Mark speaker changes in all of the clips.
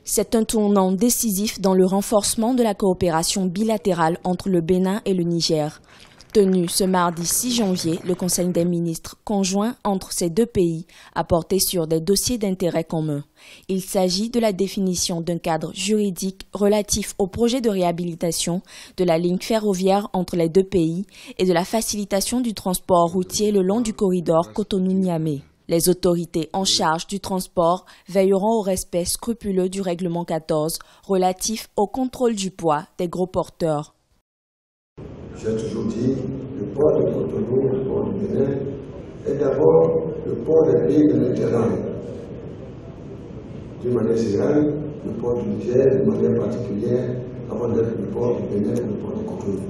Speaker 1: C'est un tournant décisif dans le renforcement de la coopération bilatérale entre le Bénin et le Niger. Tenu ce mardi 6 janvier, le Conseil des ministres conjoint entre ces deux pays a porté sur des dossiers d'intérêt commun. Il s'agit de la définition d'un cadre juridique relatif au projet de réhabilitation de la ligne ferroviaire entre les deux pays et de la facilitation du transport routier le long du corridor Cotonou-Niamey. Les autorités en charge du transport veilleront au respect scrupuleux du règlement 14 relatif au contrôle du poids des gros porteurs.
Speaker 2: J'ai toujours dit, le port de Cotonou, le port du Bénin, est d'abord le port des pays de Méditerranée. D'une manière générale, le port du Niger, de manière particulière, avant d'être le port du Bénin, le port de Cotonou.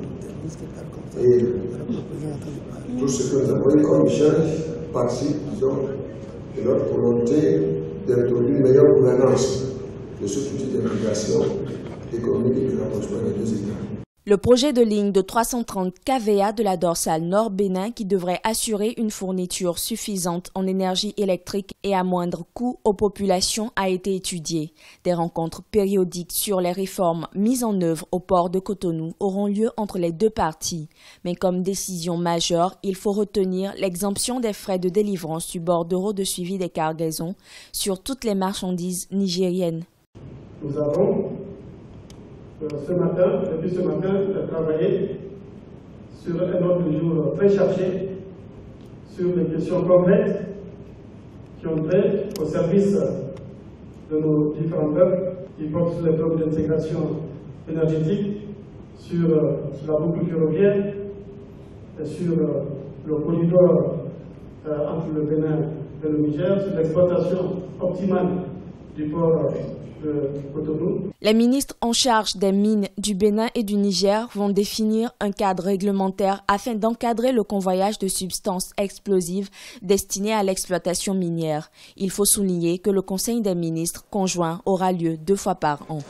Speaker 2: Et tout ce que nous avons eu comme échange participe, disons, de notre volonté d'introduire une meilleure gouvernance de ce type d'implication économique et de rapprochement des deux États.
Speaker 1: Le projet de ligne de 330 kVA de la dorsale Nord-Bénin qui devrait assurer une fourniture suffisante en énergie électrique et à moindre coût aux populations a été étudié. Des rencontres périodiques sur les réformes mises en œuvre au port de Cotonou auront lieu entre les deux parties. Mais comme décision majeure, il faut retenir l'exemption des frais de délivrance du bordereau de suivi des cargaisons sur toutes les marchandises nigériennes.
Speaker 3: Nous avons depuis ce matin, travaillé sur un ordre du jour très chargé sur les questions concrètes qui ont trait au service de nos différents peuples, qui portent sur les problèmes d'intégration énergétique, sur la boucle ferroviaire, et sur le corridor entre le Bénin et le Niger, sur l'exploitation optimale du port de Cotonou.
Speaker 1: Les ministres en charge des mines du Bénin et du Niger vont définir un cadre réglementaire afin d'encadrer le convoyage de substances explosives destinées à l'exploitation minière. Il faut souligner que le Conseil des ministres conjoint aura lieu 2 fois par an.